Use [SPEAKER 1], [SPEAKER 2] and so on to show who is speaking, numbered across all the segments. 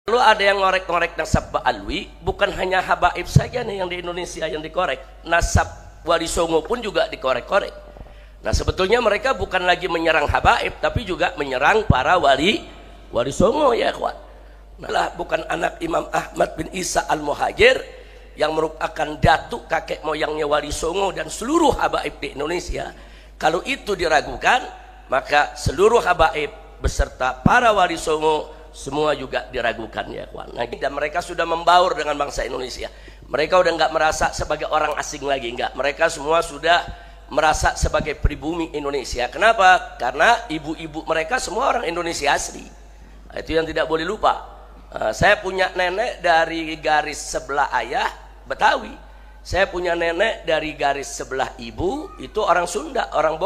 [SPEAKER 1] Lalu ada yang ngorek-ngorek nasab Ba'alwi, bukan hanya habaib saja nih yang di Indonesia yang dikorek, nasab Wali Songo pun juga dikorek-korek. Nah sebetulnya mereka bukan lagi menyerang habaib, tapi juga menyerang para wali Songo ya kawan. Nah bukan anak Imam Ahmad bin Isa al-Muhajir yang merupakan datuk kakek moyangnya Wali Songo dan seluruh habaib di Indonesia. Kalau itu diragukan, maka seluruh habaib beserta para Wali Songo semua juga diragukan ya kawan. Nah, dan mereka sudah membaur dengan bangsa Indonesia. Mereka udah nggak merasa sebagai orang asing lagi, nggak. Mereka semua sudah merasa sebagai pribumi Indonesia. Kenapa? Karena ibu-ibu mereka semua orang Indonesia asli. Nah, itu yang tidak boleh lupa. Saya punya nenek dari garis sebelah ayah Betawi. Saya punya nenek dari garis sebelah ibu itu orang Sunda, orang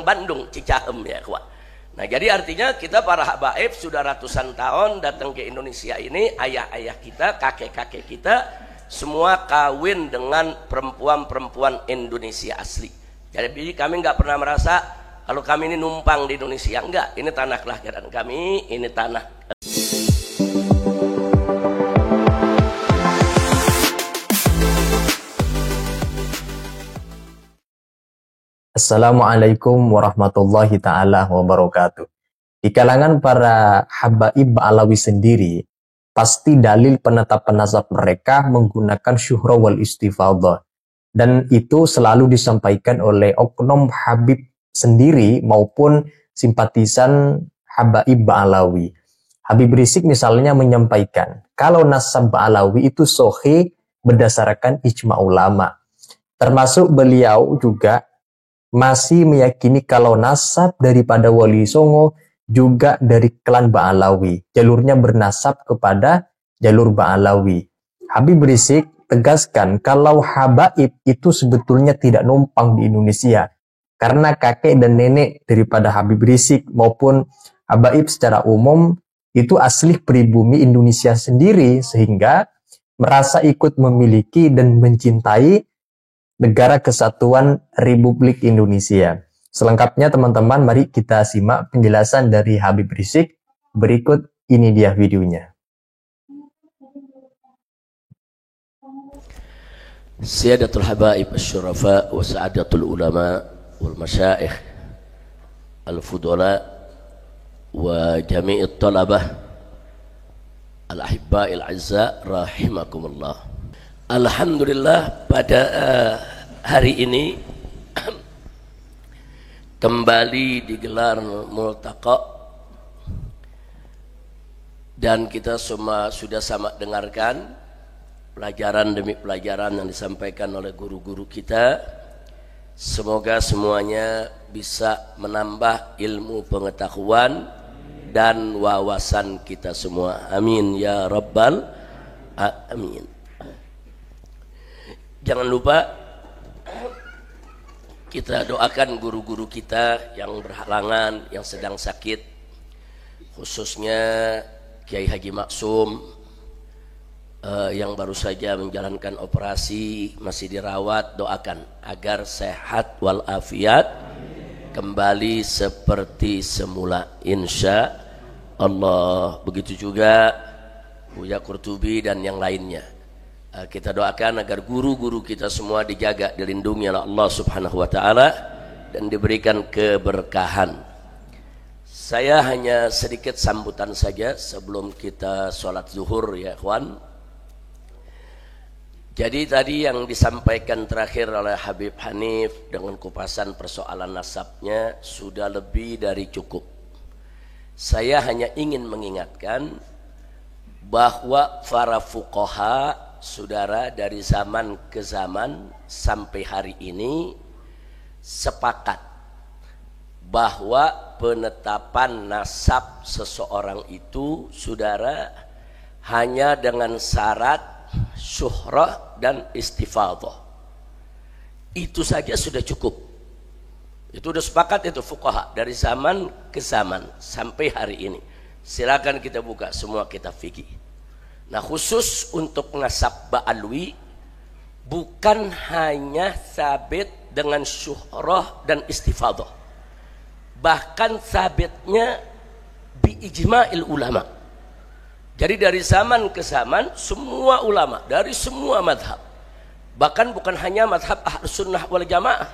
[SPEAKER 1] Bandung, Cicahem ya kawan. Nah jadi artinya kita para habaib sudah ratusan tahun datang ke Indonesia ini, ayah-ayah kita, kakek-kakek kita semua kawin dengan perempuan-perempuan Indonesia asli. Jadi kami nggak pernah merasa kalau kami ini numpang di Indonesia, enggak. Ini tanah kelahiran kami, ini tanah.
[SPEAKER 2] Assalamualaikum warahmatullahi ta'ala wabarakatuh. Di kalangan para habaib Ba'alawi sendiri, pasti dalil penetapan nasab mereka menggunakan syuhra wal istifadah. Dan itu selalu disampaikan oleh oknum habib sendiri maupun simpatisan habaib Ba'alawi. Habib Rizik misalnya menyampaikan, kalau nasab Ba'alawi itu sahih berdasarkan ijma ulama. Termasuk beliau juga masih meyakini kalau nasab daripada Wali Songo juga dari klan Ba'alawi. Jalurnya bernasab kepada jalur Ba'alawi. Habib Rizik tegaskan kalau habaib itu sebetulnya tidak numpang di Indonesia. Karena kakek dan nenek daripada Habib Rizik maupun habaib secara umum itu asli pribumi Indonesia sendiri. Sehingga merasa ikut memiliki dan mencintai Negara Kesatuan Republik Indonesia. Selengkapnya teman-teman, mari kita simak penjelasan dari Habib Rizik. Berikut ini dia videonya.
[SPEAKER 1] Siyadatul habaib asy-syurafa wa sa'adatul ulama wal masyaikh al-fudala wa jami'it talabah al-ahibba'il azza rahimakumullah. Alhamdulillah pada hari ini kembali digelar multaqa dan kita semua sudah sama dengarkan pelajaran demi pelajaran yang disampaikan oleh guru-guru kita. Semoga semuanya bisa menambah ilmu pengetahuan dan wawasan kita semua. Amin ya rabbal alamin. Jangan lupa kita doakan guru-guru kita yang berhalangan, yang sedang sakit, khususnya Kiai Haji Maksum yang baru saja menjalankan operasi, masih dirawat. Doakan agar sehat walafiat, kembali seperti semula insya Allah. Begitu juga Buya Qurtubi dan yang lainnya. Kita doakan agar guru-guru kita semua dijaga, dilindungi oleh Allah Subhanahu wa taala dan diberikan keberkahan. Saya hanya sedikit sambutan saja sebelum kita sholat zuhur ya kawan. Jadi tadi yang disampaikan terakhir oleh Habib Hanif dengan kupasan persoalan nasabnya sudah lebih dari cukup. Saya hanya ingin mengingatkan bahwa para fuqaha, saudara, dari zaman ke zaman sampai hari ini sepakat bahwa penetapan nasab seseorang itu, saudara, hanya dengan syarat syuhrah dan istifadah. Itu saja sudah cukup. Itu sudah sepakat itu fuqaha dari zaman ke zaman sampai hari ini. Silakan kita buka semua kitab fikih. Nah khusus untuk nasab Ba'alwi bukan hanya sabit dengan syuhrah dan istifadah, bahkan sabitnya bi ijma'il ulama, Jadi dari zaman ke zaman semua ulama dari semua madhab, bahkan bukan hanya madhab Ahlus Sunnah wal Jamaah,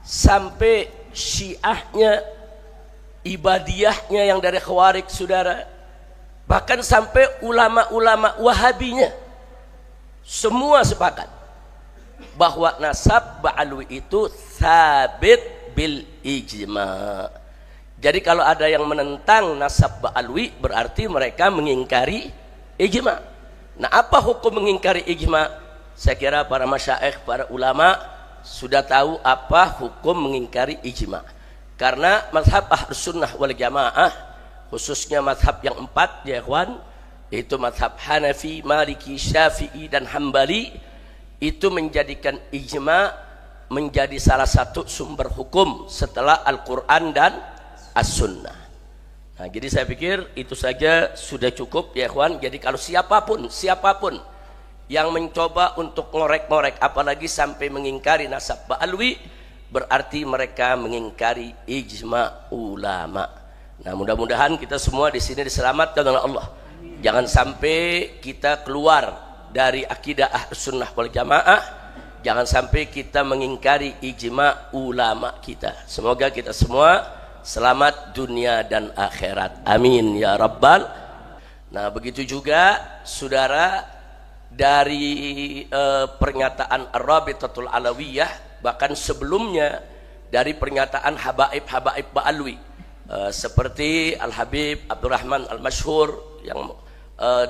[SPEAKER 1] sampai Syiahnya, Ibadiyahnya yang dari Khawarij saudara, bahkan sampai ulama-ulama Wahabinya, semua sepakat bahwa nasab Ba'alwi itu sabit bil ijma. Jadi kalau ada yang menentang nasab Ba'alwi berarti mereka mengingkari ijma. Nah, apa hukum mengingkari ijma? Saya kira para masyaikh, para ulama sudah tahu apa hukum mengingkari ijma. Karena mazhab Ahlus Sunnah wal Jamaah, khususnya mazhab yang 4 ya ikhwan, yaitu mazhab Hanafi, Maliki, Syafi'i dan Hambali, itu menjadikan ijma menjadi salah satu sumber hukum setelah Al-Quran dan As-Sunnah. Nah, jadi saya pikir itu saja sudah cukup ya ikhwan. Jadi kalau siapapun yang mencoba untuk ngorek-ngorek apalagi sampai mengingkari nasab Ba'alwi, berarti mereka mengingkari ijma ulama. Nah, mudah-mudahan kita semua di sini diselamatkan oleh Allah. Jangan sampai kita keluar dari akidah Ahlus Sunnah wal Jamaah, jangan sampai kita mengingkari ijma ulama kita. Semoga kita semua selamat dunia dan akhirat, amin ya rabbal. Nah, begitu juga saudara, dari pernyataan Ar-Rabitatul Alawiyah, bahkan sebelumnya dari pernyataan habaib Ba'alwi, seperti Al-Habib Abdurrahman Al-Masyhur yang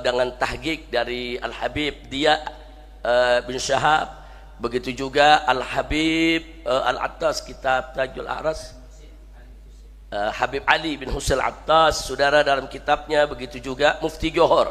[SPEAKER 1] dengan tahqiq dari Al-Habib Dia bin Syahab, begitu juga Al-Habib Al-Attas, kitab Tajul Aras, Habib Ali bin Husain Al-Attas saudara dalam kitabnya, begitu juga Mufti Johor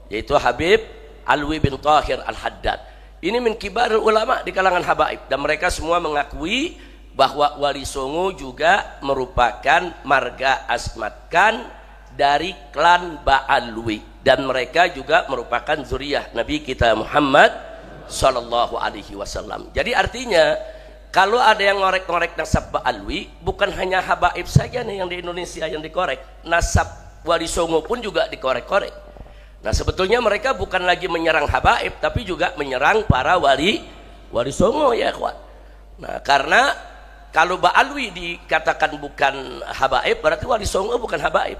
[SPEAKER 1] yaitu Habib Alwi bin Tahir Al-Haddad. Ini min kibar ulama di kalangan habaib, dan mereka semua mengakui bahwa Wali Songo juga merupakan marga asmatkan dari klan Ba'alwi, dan mereka juga merupakan zuriyah Nabi kita Muhammad sallallahu alaihi wasallam. Jadi artinya kalau ada yang ngorek-ngorek nasab Ba'alwi, bukan hanya habaib saja nih yang di Indonesia yang dikorek, nasab Wali Songo pun juga dikorek-korek. Nah, sebetulnya mereka bukan lagi menyerang habaib, tapi juga menyerang para wali Songo ya ikhwan. Nah, karena kalau Ba'alwi dikatakan bukan habaib, berarti Wali Songo bukan habaib.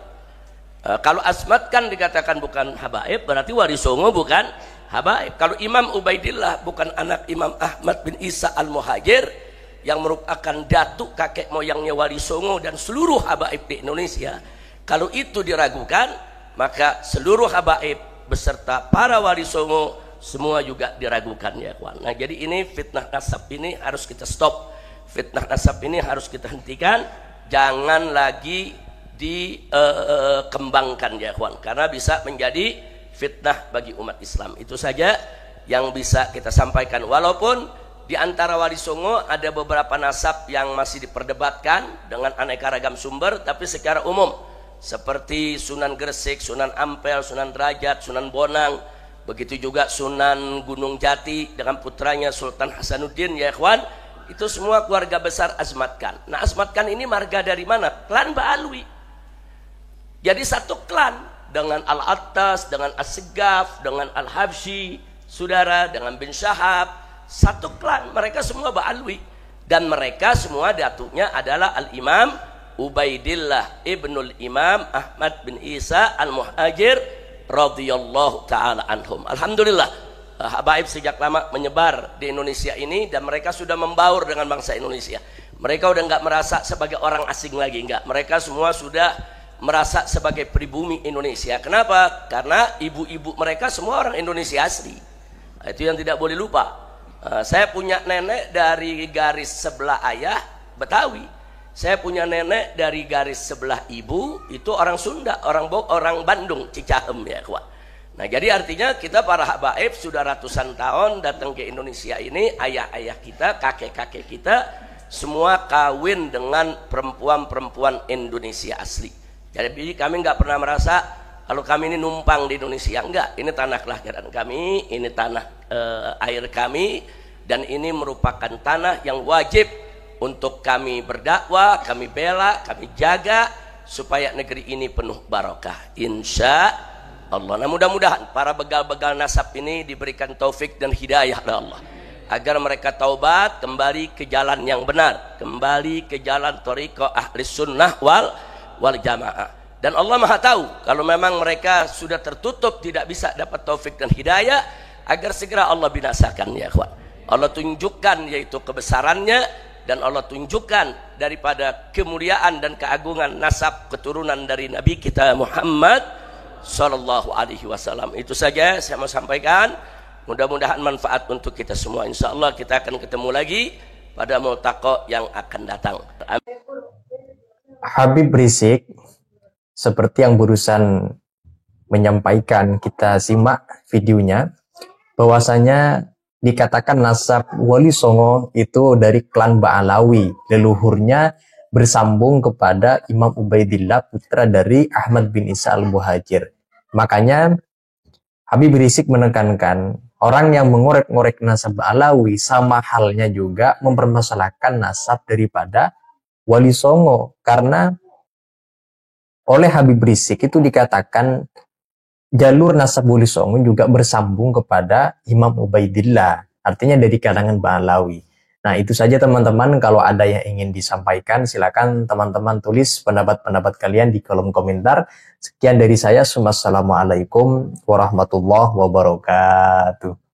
[SPEAKER 1] Kalau asmatkan dikatakan bukan habaib, berarti Wali Songo bukan habaib. Kalau Imam Ubaidillah bukan anak Imam Ahmad bin Isa Al-Muhajir yang merupakan datuk kakek moyangnya Wali Songo dan seluruh habaib di Indonesia, kalau itu diragukan, maka seluruh habaib beserta para Wali Songo semua juga diragukan ya kawan. Nah, jadi ini fitnah nasab ini harus kita stop. Fitnah nasab ini harus kita hentikan, jangan lagi dikembangkan ya kawan, karena bisa menjadi fitnah bagi umat Islam. Itu saja yang bisa kita sampaikan. Walaupun di antara Wali Songo ada beberapa nasab yang masih diperdebatkan dengan aneka ragam sumber, tapi secara umum seperti Sunan Gresik, Sunan Ampel, Sunan Derajat, Sunan Bonang, begitu juga Sunan Gunung Jati dengan putranya Sultan Hasanuddin ya ikhwan, itu semua keluarga besar Asmatkan. Nah, Asmatkan ini marga dari mana? Klan Ba'alwi. Jadi satu klan dengan Al-Attas, dengan As-Segaf, dengan Al-Habsyi saudara, dengan bin Syahab, satu klan, mereka semua Ba'alwi, dan mereka semua datuknya adalah Al-Imam Ubaidillah ibnul Imam Ahmad bin Isa Al-Muhajir radhiyallahu taala anhum. Alhamdulillah, habaib sejak lama menyebar di Indonesia ini, dan mereka sudah membaur dengan bangsa Indonesia. Mereka udah nggak merasa sebagai orang asing lagi, nggak. Mereka semua sudah merasa sebagai pribumi Indonesia. Kenapa? Karena ibu-ibu mereka semua orang Indonesia asli. Nah, itu yang tidak boleh lupa. Saya punya nenek dari garis sebelah ayah Betawi. Saya punya nenek dari garis sebelah ibu itu orang Sunda, orang Bandung, Cicahem ya kawan. Nah, jadi artinya kita para habaib sudah ratusan tahun datang ke Indonesia ini, ayah-ayah kita, kakek-kakek kita semua kawin dengan perempuan-perempuan Indonesia asli. Jadi kami nggak pernah merasa kalau kami ini numpang di Indonesia, enggak. Ini tanah kelahiran kami, ini tanah air kami, dan ini merupakan tanah yang wajib untuk kami berdakwah, kami bela, kami jaga supaya negeri ini penuh barokah. Insya Allah. Nah, mudah-mudahan para begal-begal nasab ini diberikan taufik dan hidayah oleh Allah, agar mereka taubat, kembali ke jalan yang benar, kembali ke jalan thariqah ahli sunnah wal jamaah. Dan Allah Maha tahu kalau memang mereka sudah tertutup, tidak bisa dapat taufik dan hidayah, agar segera Allah binasakan, ya ikhwan. Allah tunjukkan yaitu kebesarannya, dan Allah tunjukkan daripada kemuliaan dan keagungan nasab keturunan dari Nabi kita Muhammad Sallallahu Alaihi Wasallam. Itu saja saya mau sampaikan. Mudah-mudahan manfaat untuk kita semua. Insya Allah kita akan ketemu lagi pada multaqa yang akan datang.
[SPEAKER 2] Habib Rizik seperti yang barusan menyampaikan, kita simak videonya, bahwasanya dikatakan nasab Wali Songo itu dari klan Ba'alawi, leluhurnya bersambung kepada Imam Ubaidillah, putra dari Ahmad bin Isa al-Muhajir. Makanya Habib Rizik menekankan orang yang mengorek-ngorek nasab Ba'alawi sama halnya juga mempermasalahkan nasab daripada Wali Songo, karena oleh Habib Rizik itu dikatakan jalur nasab Wali Songo juga bersambung kepada Imam Ubaidillah, artinya dari kalangan Ba'alawi. Nah, itu saja teman-teman. Kalau ada yang ingin disampaikan, silakan teman-teman tulis pendapat-pendapat kalian di kolom komentar. Sekian dari saya. Wassalamualaikum warahmatullahi wabarakatuh.